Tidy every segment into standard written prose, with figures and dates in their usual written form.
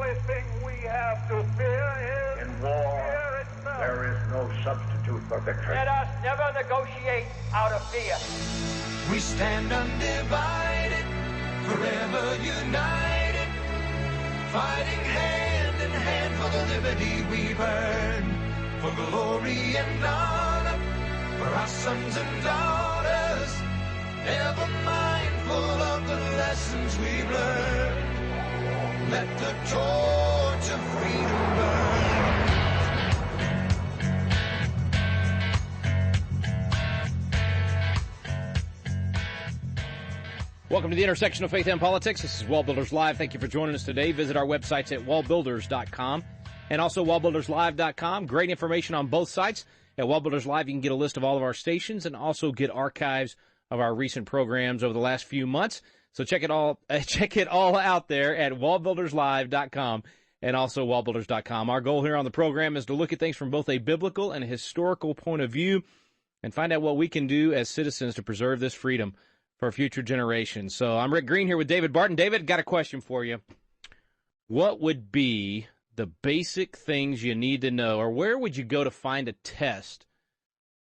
only thing we have to fear is in war, fear itself. there is no substitute for victory. Let us never negotiate out of fear. We stand undivided, forever united, fighting hand in hand for the liberty we've earned, for glory and honor, for our sons and daughters, ever mindful of the lessons we've learned. Let the torch of freedom burn. Welcome to the intersection of faith and politics. This is WallBuilders Live. Thank you for joining us today. Visit our websites at wallbuilders.com and also wallbuilderslive.com. Great information on both sites. At WallBuilders Live, you can get a list of all of our stations and also get archives of our recent programs over the last few months. So check it all out there at wallbuilderslive.com and also wallbuilders.com. Our goal here on the program is to look at things from both a biblical and a historical point of view and find out what we can do as citizens to preserve this freedom for future generations. So I'm Rick Green here with David Barton. David, got a question for you. What would be the basic things you need to know, or where would you go to find a test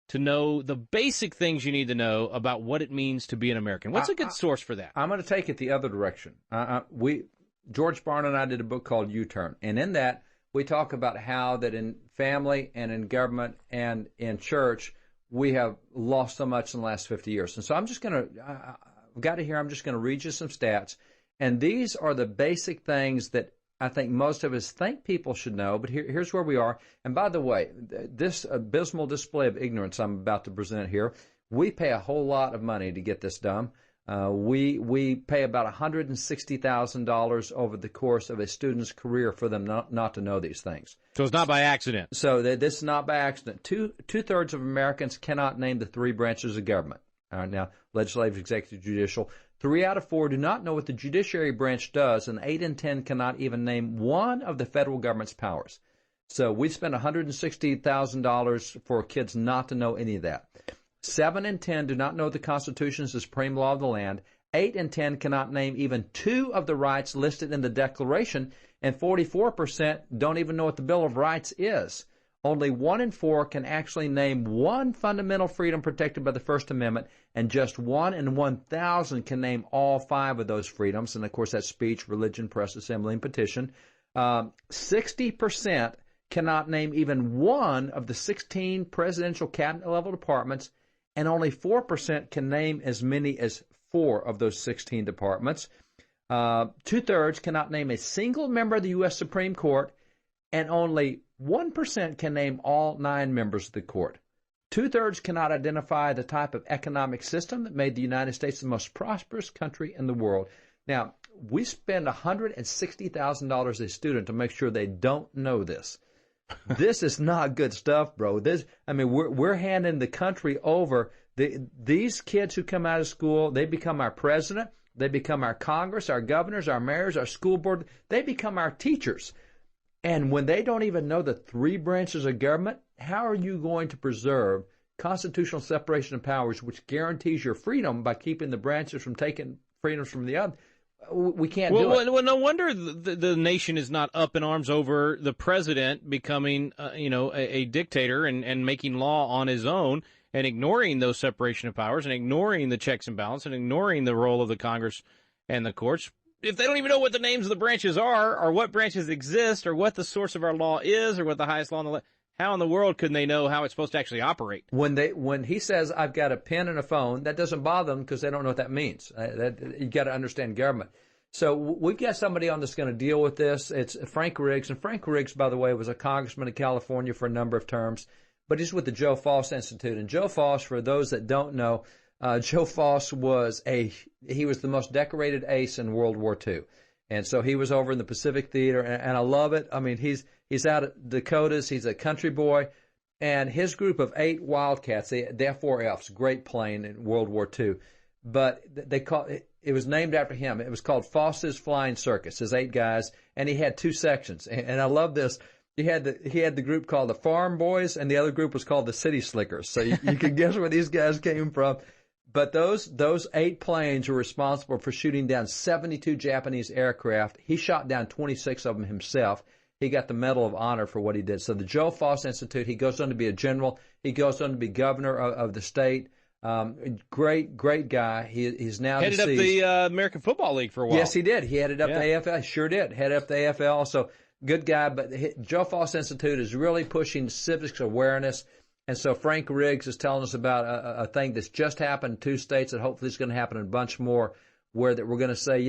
to know the basic things you need to know about what it means to be an American? What's a good source for that? I'm going to take it the other direction. George Barn and I did a book called U-Turn, and in that we talk about how that in family and in government and in church we have lost so much in the last 50 years. And so I'm just going to, I've got it here, I'm just going to read you some stats, and these are the basic things that I think most of us think people should know, but here's where we are. And by the way, this abysmal display of ignorance I'm about to present here, we pay a whole lot of money to get this done. We pay about $160,000 over the course of a student's career for them not to know these things. So it's not by accident. So this is not by accident. Two-thirds of Americans cannot name the three branches of government. Now, legislative, executive, judicial. 3 out of 4 do not know what the judiciary branch does, and 8 in 10 cannot even name one of the federal government's powers. So we spend $160,000 for kids not to know any of that. 7 in 10 do not know the Constitution is the supreme law of the land. 8 in 10 cannot name even 2 of the rights listed in the Declaration, and 44% don't even know what the Bill of Rights is. Only 1 in 4 can actually name one fundamental freedom protected by the First Amendment, and just 1 in 1,000 can name all 5 of those freedoms. And, of course, that's speech, religion, press, assembly, and petition. 60% cannot name even one of the 16 presidential cabinet-level departments, and only 4% can name as many as 4 of those 16 departments. Two-thirds cannot name a single member of the U.S. Supreme Court, and only 1% can name all 9 members of the court. Two-thirds cannot identify the type of economic system that made the United States the most prosperous country in the world. Now, we spend $160,000 a student to make sure they don't know this. This is not good stuff, bro. We're handing the country over. These kids who come out of school, they become our president, they become our Congress, our governors, our mayors, our school board. They become our teachers. And when they don't even know the 3 branches of government, how are you going to preserve constitutional separation of powers, which guarantees your freedom by keeping the branches from taking freedoms from the other? We can't do it. Well, no wonder the nation is not up in arms over the president becoming, a dictator and making law on his own and ignoring those separation of powers and ignoring the checks and balances and ignoring the role of the Congress and the courts. If they don't even know what the names of the branches are or what branches exist or what the source of our law is or what the highest law in the land, how in the world could they know how it's supposed to actually operate? When he says, I've got a pen and a phone, that doesn't bother them because they don't know what that means. You got to understand government. So we've got somebody on that's going to deal with this. It's Frank Riggs. And Frank Riggs, by the way, was a congressman in California for a number of terms, but he's with the Joe Foss Institute. And Joe Foss, for those that don't know, Joe Foss was the most decorated ace in World War II. And so he was over in the Pacific Theater, and I love it. I mean, he's out at Dakotas. He's a country boy. And his group of 8 Wildcats, the F-4Fs, great plane in World War II. But it was named after him. It was called Foss's Flying Circus, his 8 guys. And he had 2 sections. And I love this. He had the group called the Farm Boys, and the other group was called the City Slickers. So you can guess where these guys came from. But those 8 planes were responsible for shooting down 72 Japanese aircraft. He shot down 26 of them himself. He got the Medal of Honor for what he did. So the Joe Foss Institute, he goes on to be a general. He goes on to be governor of the state. Great guy. He's now headed deceased. up the American Football League for a while. Yes, he did. He headed up the AFL. Sure did. Headed up the AFL. So good guy. But Joe Foss Institute is really pushing civics awareness. And so Frank Riggs is telling us about a thing that's just happened in 2 states that hopefully is going to happen in a bunch more, where that we're going to say,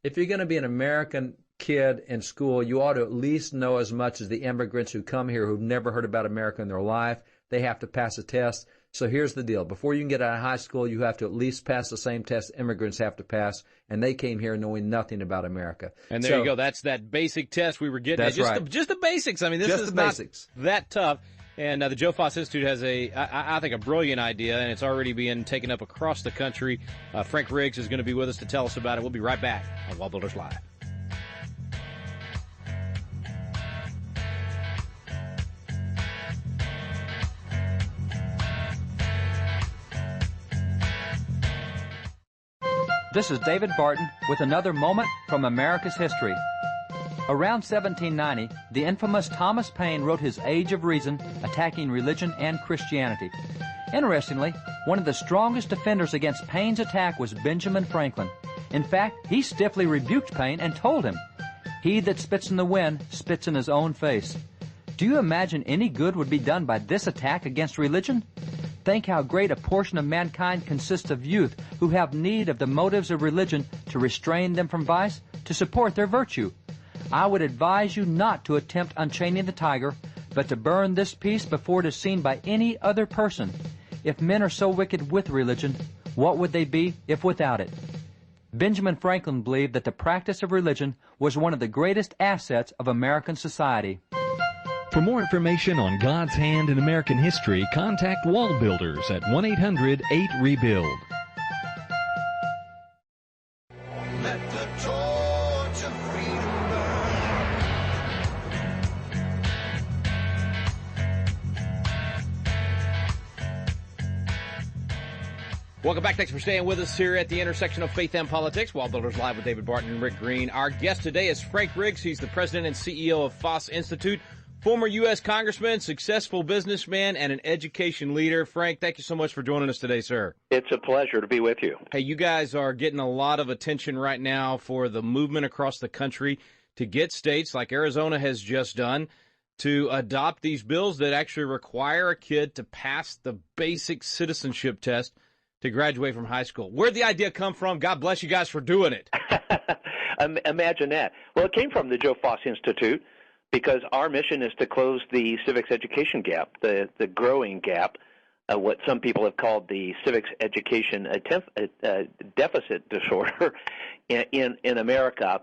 if you're going to be an American kid in school, you ought to at least know as much as the immigrants who come here who've never heard about America in their life. They have to pass a test. So here's the deal. Before you can get out of high school, you have to at least pass the same test immigrants have to pass, and they came here knowing nothing about America. And there you go. That's that basic test we were getting. That's right. Just the basics. I mean, this just is the not basics. That tough. And the Joe Foss Institute has I think, a brilliant idea, and it's already being taken up across the country. Frank Riggs is going to be with us to tell us about it. We'll be right back on WallBuilders Live. This is David Barton with another moment from America's history. Around 1790, the infamous Thomas Paine wrote his Age of Reason, attacking religion and Christianity. Interestingly, one of the strongest defenders against Paine's attack was Benjamin Franklin. In fact, he stiffly rebuked Paine and told him, "He that spits in the wind spits in his own face." Do you imagine any good would be done by this attack against religion? Think how great a portion of mankind consists of youth who have need of the motives of religion to restrain them from vice, to support their virtue. I would advise you not to attempt unchaining the tiger, but to burn this piece before it is seen by any other person. If men are so wicked with religion, what would they be if without it? Benjamin Franklin believed that the practice of religion was one of the greatest assets of American society. For more information on God's hand in American history, contact WallBuilders at 1-800-8-REBUILD. Let the torch of freedom burn. Welcome back. Thanks for staying with us here at the intersection of faith and politics. WallBuilders Live with David Barton and Rick Green. Our guest today is Frank Riggs. He's the president and CEO of Foss Institute. Former U.S. Congressman, successful businessman, and an education leader. Frank, thank you so much for joining us today, sir. It's a pleasure to be with you. Hey, you guys are getting a lot of attention right now for the movement across the country to get states like Arizona has just done to adopt these bills that actually require a kid to pass the basic citizenship test to graduate from high school. Where'd the idea come from? God bless you guys for doing it. Imagine that. Well, it came from the Joe Foss Institute, because our mission is to close the civics education gap, the growing gap, what some people have called the civics education deficit disorder in America.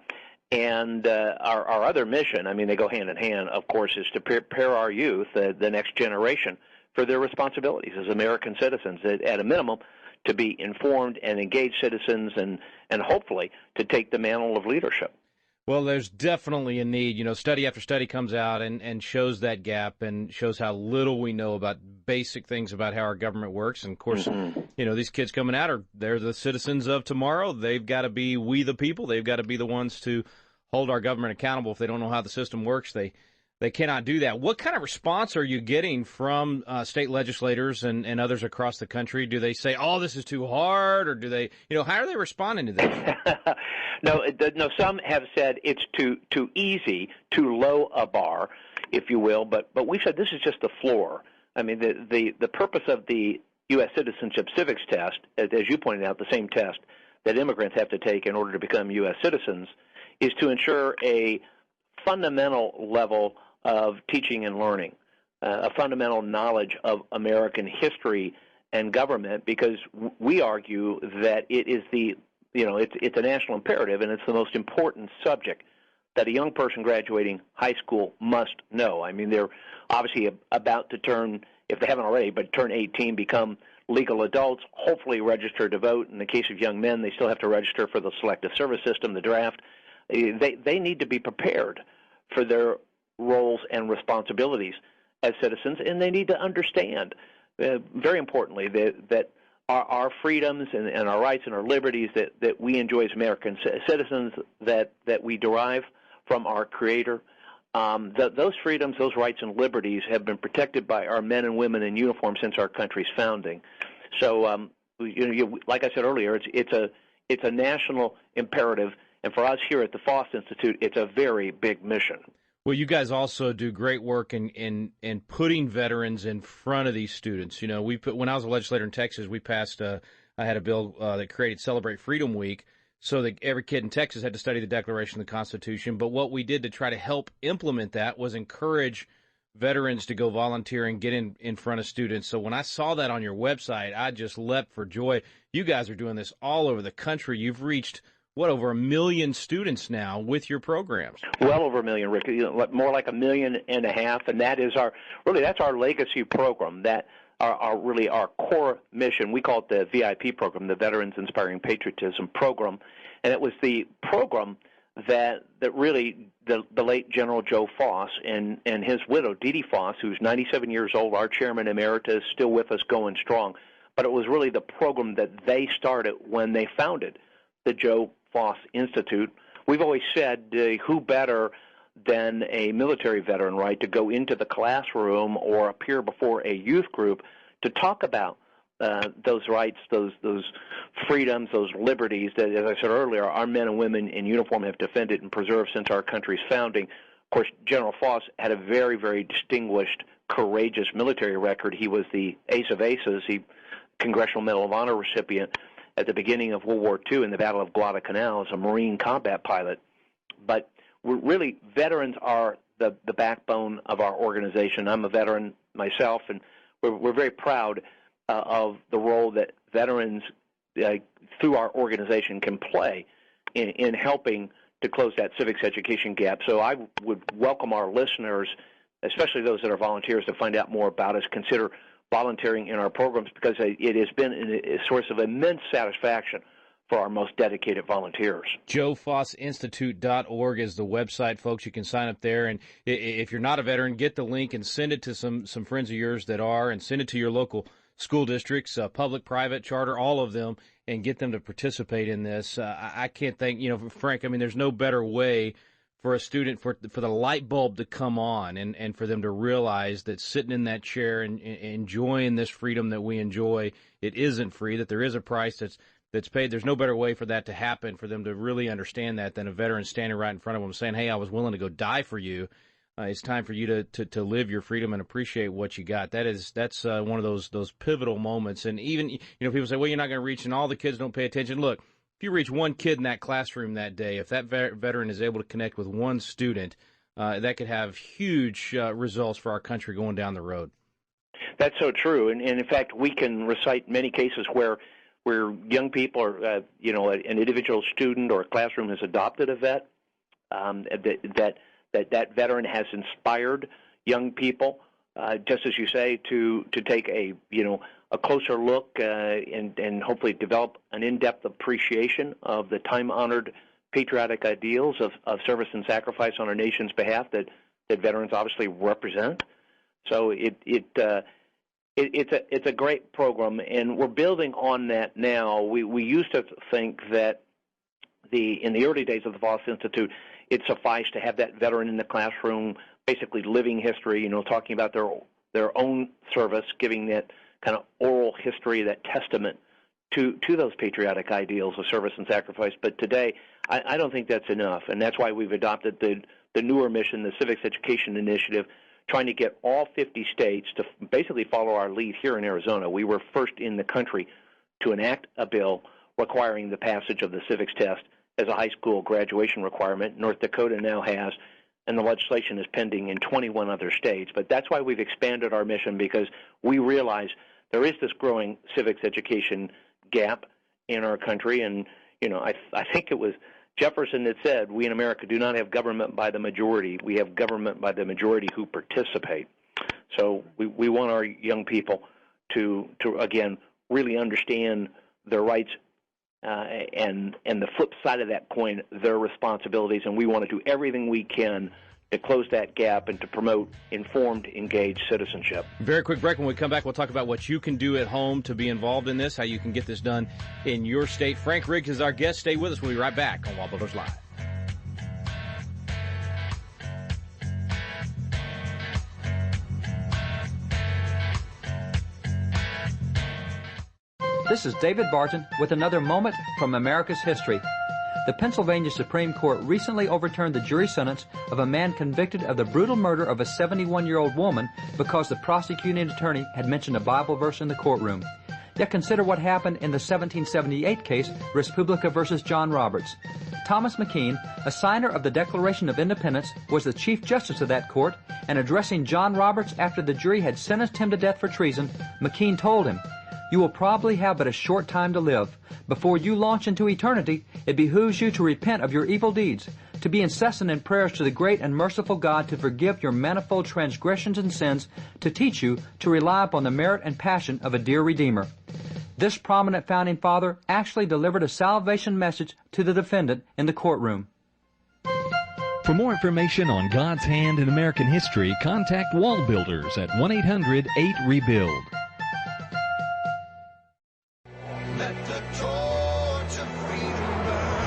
And our other mission, I mean, they go hand in hand, of course, is to prepare our youth, the next generation, for their responsibilities as American citizens, at a minimum, to be informed and engaged citizens and hopefully to take the mantle of leadership. Well, there's definitely a need. You know, study after study comes out and shows that gap and shows how little we know about basic things about how our government works. And, of course, you know, these kids coming out, they're the citizens of tomorrow. They've got to be we the people. They've got to be the ones to hold our government accountable. If they don't know how the system works, they cannot do that. What kind of response are you getting from state legislators and others across the country? Do they say, oh, this is too hard, or do they, you know, how are they responding to this? No, some have said it's too easy, too low a bar, if you will, but we said this is just the floor. I mean, the purpose of the U.S. Citizenship Civics Test, as you pointed out, the same test that immigrants have to take in order to become U.S. citizens, is to ensure a fundamental level of teaching and learning, a fundamental knowledge of American history and government, because we argue that it is it's a national imperative, and it's the most important subject that a young person graduating high school must know. I mean, they're obviously about to turn, if they haven't already, but turn 18, become legal adults, hopefully register to vote. In the case of young men, they still have to register for the selective service system, the draft. They need to be prepared for their roles and responsibilities as citizens, and they need to understand, very importantly, that our freedoms and our rights and our liberties that we enjoy as American citizens that we derive from our Creator. Those freedoms, those rights and liberties have been protected by our men and women in uniform since our country's founding. So, like I said earlier, it's a national imperative, and for us here at the Foss Institute, it's a very big mission. Well, you guys also do great work in putting veterans in front of these students. When I was a legislator in Texas, we passed I had a bill that created Celebrate Freedom Week, so that every kid in Texas had to study the Declaration of the Constitution. But what we did to try to help implement that was encourage veterans to go volunteer and get in front of students. So when I saw that on your website, I just leapt for joy. You guys are doing this all over the country. You've reached, over 1 million students now with your programs? Well over 1 million, Rick. More like 1.5 million, and that is that's our legacy program. That really our core mission. We call it the VIP program, the Veterans Inspiring Patriotism Program, and it was the program that really the late General Joe Foss and his widow Dee Dee Foss, who's 97 years old, our chairman emeritus, still with us, going strong. But it was really the program that they started when they founded the Joe Foss Institute. We've always said, who better than a military veteran, right, to go into the classroom or appear before a youth group to talk about those rights, those freedoms, those liberties that, as I said earlier, our men and women in uniform have defended and preserved since our country's founding. Of course, General Foss had a very, very distinguished, courageous military record. He was the ace of aces, Congressional Medal of Honor recipient at the beginning of World War II in the Battle of Guadalcanal as a Marine combat pilot. But really, veterans are the backbone of our organization. I'm a veteran myself, and we're very proud of the role that veterans through our organization can play in helping to close that civics education gap. So I would welcome our listeners, especially those that are volunteers, to find out more about us. Consider volunteering in our programs, because it has been a source of immense satisfaction for our most dedicated volunteers. JoeFossInstitute.org is the website, folks. You can sign up there, and if you're not a veteran, get the link and send it to some friends of yours that are, and send it to your local school districts, public, private, charter, all of them, and get them to participate in this. I can't think, Frank, there's no better way for a student, for the light bulb to come on, and for them to realize that sitting in that chair and enjoying this freedom that we enjoy, it isn't free, that there is a price that's paid. There's no better way for that to happen, for them to really understand that, than a veteran standing right in front of them saying, hey, I was willing to go die for you. It's time for you to live your freedom and appreciate what you got. That's one of those pivotal moments. And even, people say, well, you're not going to reach, and all the kids don't pay attention. Look, if you reach one kid in that classroom that day, if that veteran is able to connect with one student, that could have huge results for our country going down the road. That's so true. And in fact, we can recite many cases where young people or, an individual student or a classroom has adopted a vet, that veteran has inspired young people, just as you say, to take a closer look and hopefully develop an in-depth appreciation of the time-honored patriotic ideals of service and sacrifice on our nation's behalf that veterans obviously represent. So it's a great program, and we're building on that now. We used to think that in the early days of the Foss Institute, it sufficed to have that veteran in the classroom, basically living history, talking about their own service, giving that kind of oral history, that testament to those patriotic ideals of service and sacrifice. But today, I don't think that's enough, and that's why we've adopted the newer mission, the Civics Education Initiative, trying to get all 50 states to basically follow our lead here in Arizona. We were first in the country to enact a bill requiring the passage of the civics test as a high school graduation requirement. North Dakota now has, and the legislation is pending in 21 other states. But that's why we've expanded our mission, because we realize there is this growing civics education gap in our country. And, I think it was Jefferson that said, we in America do not have government by the majority. We have government by the majority who participate. So we want our young people to again, really understand their rights and the flip side of that coin, their responsibilities, and we want to do everything we can close that gap and to promote informed, engaged citizenship. Very quick break. When we come back, we'll talk about what you can do at home to be involved in this, how you can get this done in your state. Frank Riggs is our guest. Stay with us. We'll be right back on WallBuilders Live. This is David Barton with another moment from America's history. The Pennsylvania Supreme Court recently overturned the jury sentence of a man convicted of the brutal murder of a 71-year-old woman because the prosecuting attorney had mentioned a Bible verse in the courtroom. Yet consider what happened in the 1778 case, Respublica versus John Roberts. Thomas McKean, a signer of the Declaration of Independence, was the Chief Justice of that court, and addressing John Roberts after the jury had sentenced him to death for treason, McKean told him, "You will probably have but a short time to live. Before you launch into eternity, it behooves you to repent of your evil deeds, to be incessant in prayers to the great and merciful God to forgive your manifold transgressions and sins, to teach you to rely upon the merit and passion of a dear Redeemer." This prominent founding father actually delivered a salvation message to the defendant in the courtroom. For more information on God's hand in American history, contact WallBuilders at 1-800-8-REBUILD. Let the torch of freedom burn.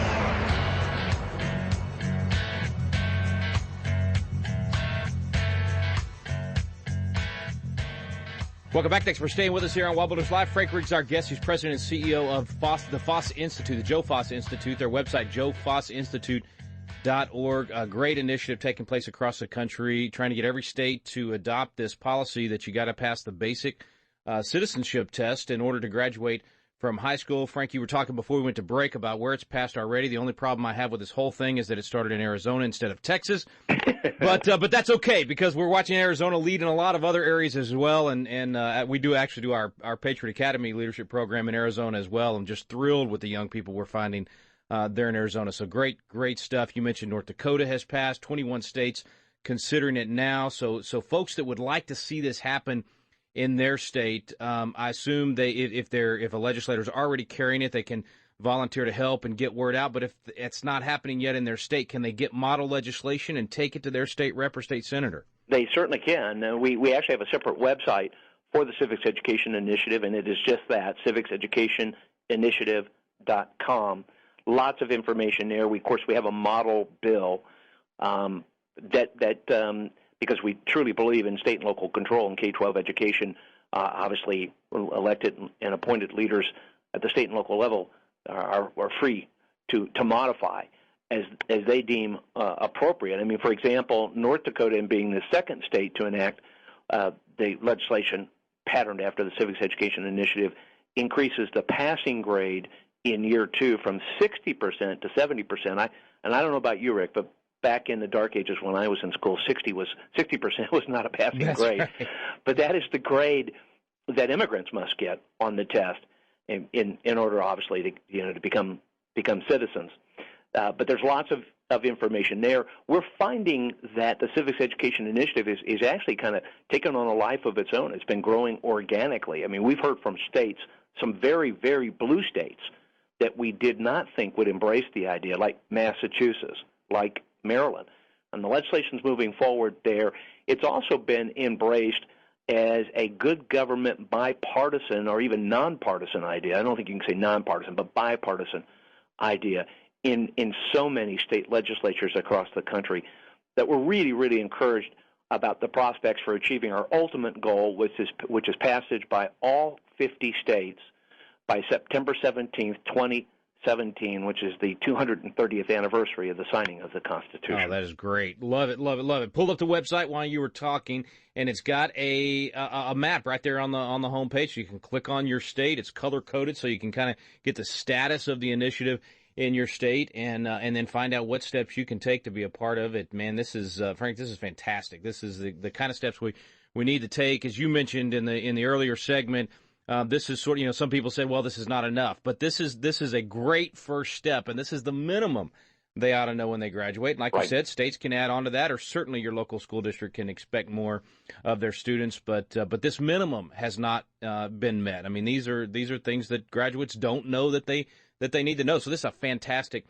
Welcome back. Thanks for staying with us here on WallBuilders Live. Frank Riggs, our guest. He's president and CEO of Foss, the Foss Institute, the Joe Foss Institute. Their website, joefossinstitute.org. A great initiative taking place across the country, trying to get every state to adopt this policy that you got to pass the basic citizenship test in order to graduate from high school. Frank, you were talking before we went to break about where it's passed already. The only problem I have with this whole thing is that it started in Arizona instead of Texas. But that's okay, because we're watching Arizona lead in a lot of other areas as well, and we do actually do our Patriot Academy leadership program in Arizona as well. I'm just thrilled with the young people we're finding there in Arizona. So great stuff. You mentioned North Dakota has passed, 21 states considering it now. So folks that would like to see this happen in their state, I assume if a legislator's already carrying it, they can volunteer to help and get word out. But if it's not happening yet in their state, can they get model legislation and take it to their state rep or state senator? They certainly can. We actually have a separate website for the Civics Education Initiative, and it is just that, civicseducationinitiative.com. Lots of information there. Of course, we have a model bill because we truly believe in state and local control in K-12 education. Obviously, elected and appointed leaders at the state and local level are free to modify as they deem appropriate. I mean, for example, North Dakota, in being the second state to enact the legislation patterned after the Civics Education Initiative, increases the passing grade in year two from 60% to 70%. I don't know about you, Rick, but back in the dark ages when I was in school, 60% was not a passing grade. Right. But that is the grade that immigrants must get on the test in order, obviously, to become citizens. But there's lots of information there. We're finding that the Civics Education Initiative is actually kind of taken on a life of its own. It's been growing organically. I mean, we've heard from states, some very, very blue states, that we did not think would embrace the idea, like Massachusetts, like Maryland. And the legislation's moving forward there. It's also been embraced as a good government bipartisan or even nonpartisan idea. I don't think you can say nonpartisan, but bipartisan idea in so many state legislatures across the country that we're really, really encouraged about the prospects for achieving our ultimate goal, which is passage by all 50 states by September 17th, 2017, which is the 230th anniversary of the signing of the Constitution. Oh, that is great. Love it, love it, love it. Pulled up the website while you were talking, and it's got a map right there on the homepage. You can click on your state. It's color-coded, so you can kind of get the status of the initiative in your state and then find out what steps you can take to be a part of it. Man, this is, Frank, this is fantastic. This is the kind of steps we need to take. As you mentioned in the earlier segment, this is sort of, some people said, well, this is not enough, but this is a great first step, and this is the minimum they ought to know when they graduate. And like you said, states can add on to that, or certainly your local school district can expect more of their students, but this minimum has not been met. I mean, these are things that graduates don't know that they need to know. So this is a fantastic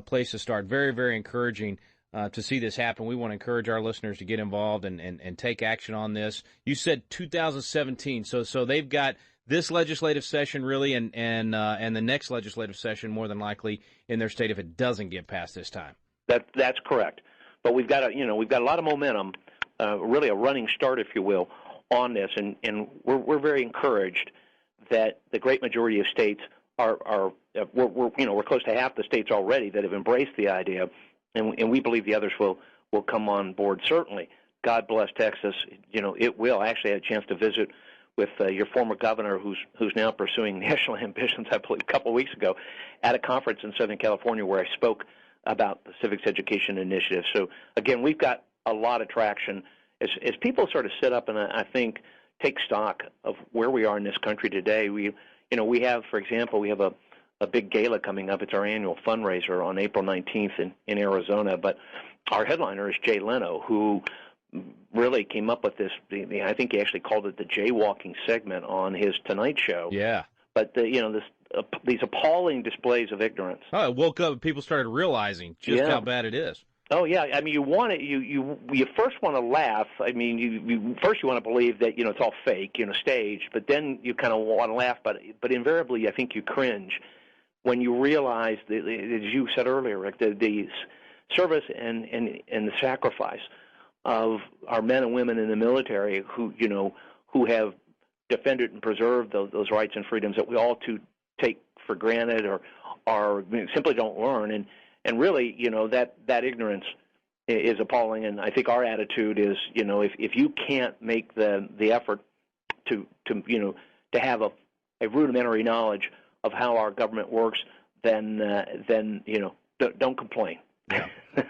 place to start. Very, very encouraging to see this happen. We want to encourage our listeners to get involved and take action on this. You said 2017, so they've got this legislative session really, and the next legislative session more than likely in their state if it doesn't get passed this time. That's correct. But we've got a lot of momentum, really a running start, if you will, on this, and we're very encouraged that the great majority of states we're close to half the states already that have embraced the idea, and we believe the others will come on board. Certainly, God bless Texas. It will. I actually had a chance to visit with your former governor, who's now pursuing national ambitions, I believe, a couple of weeks ago, at a conference in Southern California where I spoke about the Civics Education Initiative. So, again, we've got a lot of traction. As people sort of sit up and I think take stock of where we are in this country today, we have, for example, we have a big gala coming up. It's our annual fundraiser on April 19th in Arizona. But our headliner is Jay Leno, who really came up with this. I think he actually called it the jaywalking segment on his Tonight Show. Yeah. But these appalling displays of ignorance. Oh, it woke up and people started realizing just how bad it is. Oh yeah, I mean, you first want to laugh. I mean, you first want to believe that it's all fake, staged. But then you kind of want to laugh. But invariably, I think you cringe when you realize that, as you said earlier, Rick, the service and the sacrifice of our men and women in the military who have defended and preserved those rights and freedoms that we all take for granted or simply don't learn. And really, that ignorance is appalling. And I think our attitude is, if you can't make the effort to have a rudimentary knowledge of how our government works, then don't complain. Yeah.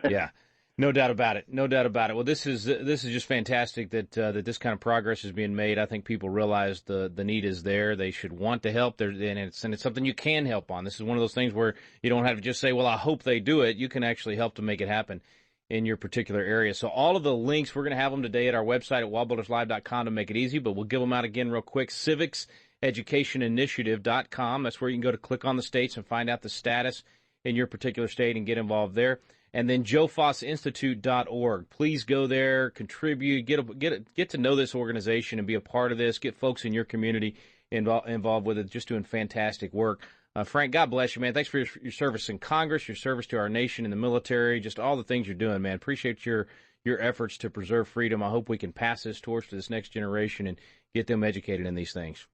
Yeah. No doubt about it. No doubt about it. Well, this is just fantastic that this kind of progress is being made. I think people realize the need is there. They should want to help. And it's something you can help on. This is one of those things where you don't have to just say, well, I hope they do it. You can actually help to make it happen in your particular area. So all of the links, we're going to have them today at our website at wallbuilderslive.com to make it easy, but we'll give them out again real quick. civicseducationinitiative.com. That's where you can go to click on the states and find out the status in your particular state and get involved there. And then joefossinstitute.org. Please go there, contribute, get to know this organization and be a part of this. Get folks in your community involved with it, just doing fantastic work. Frank, God bless you, man. Thanks for your service in Congress, your service to our nation in the military, just all the things you're doing, man. Appreciate your efforts to preserve freedom. I hope we can pass this torch to this next generation and get them educated in these things.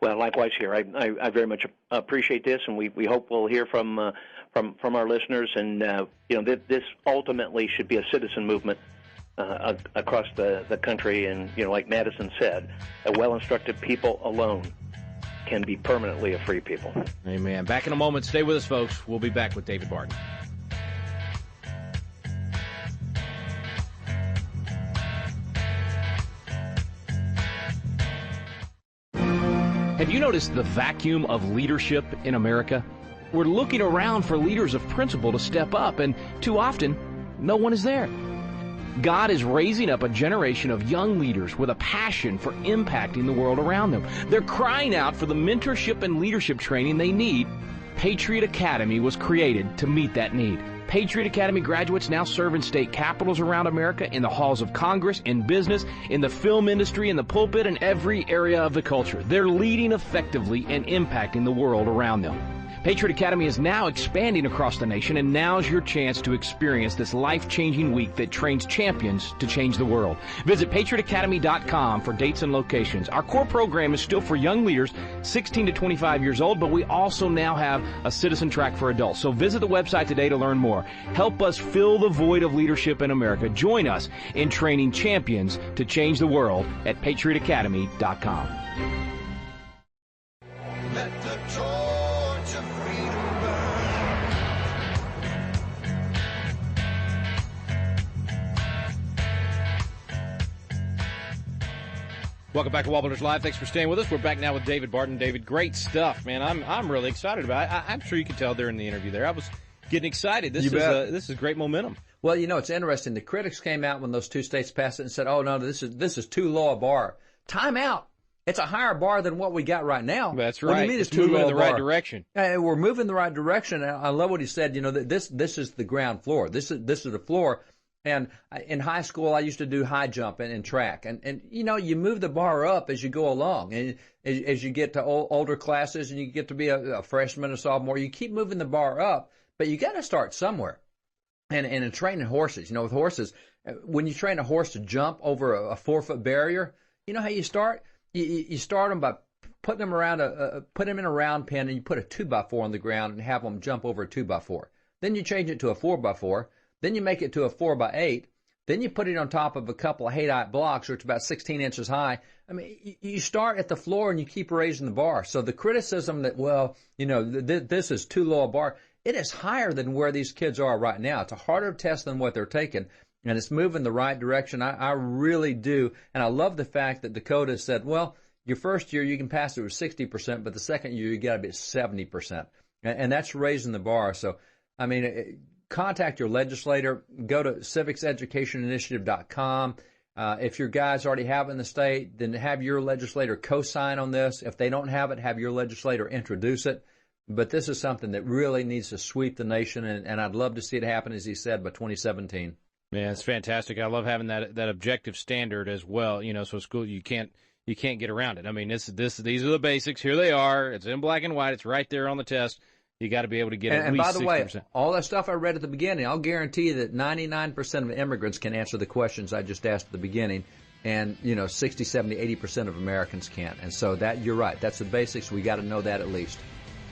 Well, likewise here. I very much appreciate this, and we hope we'll hear from our listeners. And this ultimately should be a citizen movement across the country. And like Madison said, a well-instructed people alone can be permanently a free people. Amen. Back in a moment. Stay with us, folks. We'll be back with David Barton. Have you noticed the vacuum of leadership in America? We're looking around for leaders of principle to step up, and too often, no one is there. God is raising up a generation of young leaders with a passion for impacting the world around them. They're crying out for the mentorship and leadership training they need. Patriot Academy was created to meet that need. Patriot Academy graduates now serve in state capitals around America, in the halls of Congress, in business, in the film industry, in the pulpit, in every area of the culture. They're leading effectively and impacting the world around them. Patriot Academy is now expanding across the nation, and now's your chance to experience this life-changing week that trains champions to change the world. Visit patriotacademy.com for dates and locations. Our core program is still for young leaders 16 to 25 years old, but we also now have a citizen track for adults. So visit the website today to learn more. Help us fill the void of leadership in America. Join us in training champions to change the world at patriotacademy.com. Let the torch of freedom burn. Welcome back to WallBuilders Live. Thanks for staying with us. We're back now with David Barton. David, great stuff, man. I'm really excited about it. I'm sure you could tell during the interview there. I was getting excited. This is great momentum. Well, it's interesting. The critics came out when those two states passed it and said, "Oh no, this is too low a bar. Time out. It's a higher bar than what we got right now. That's What right. do you mean It's it's too moving low in the a bar? right direction. We're moving in the right direction. And I love what he said. That this is the ground floor. This is the floor. And in high school, I used to do high jump and track. And you move the bar up as you go along. And as you get to older classes and you get to be a freshman or sophomore, you keep moving the bar up. But you got to start somewhere. And in training horses, with horses, when you train a horse to jump over a 4-foot barrier, you know how you start? You start them by putting them around put them in a round pen, and you put a 2x4 on the ground and have them jump over a 2x4. Then you change it to a 4x4. Then you make it to a 4x8. Then you put it on top of a couple of haydite blocks, which are about 16 inches high. I mean, you start at the floor and you keep raising the bar. So the criticism that, this is too low a bar, it is higher than where these kids are right now. It's a harder test than what they're taking, and it's moving the right direction. I really do. And I love the fact that Dakota said, well, your first year you can pass it with 60%, but the second year you got to be at 70%. And that's raising the bar. So, I mean, contact your legislator. Go to civicseducationinitiative.com. If your guys already have it in the state, then have your legislator co-sign on this. If they don't have it, have your legislator introduce it. But this is something that really needs to sweep the nation, and I'd love to see it happen, as he said, by 2017. Yeah, it's fantastic. I love having that objective standard as well. So school, you can't get around it. I mean, these are the basics. Here they are. It's in black and white. It's right there on the test. You got to be able to get at least 60%. And by the way, all that stuff I read at the beginning, I'll guarantee you that 99% of immigrants can answer the questions I just asked at the beginning, and 60, 70, 80% of Americans can't. And so you're right. That's the basics. We got to know that at least.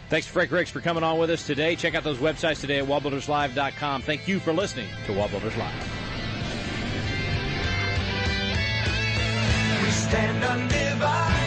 Thanks, Frank Ricks, for coming on with us today. Check out those websites today at WallBuildersLive.com. Thank you for listening to WallBuilders Live. We stand undivided.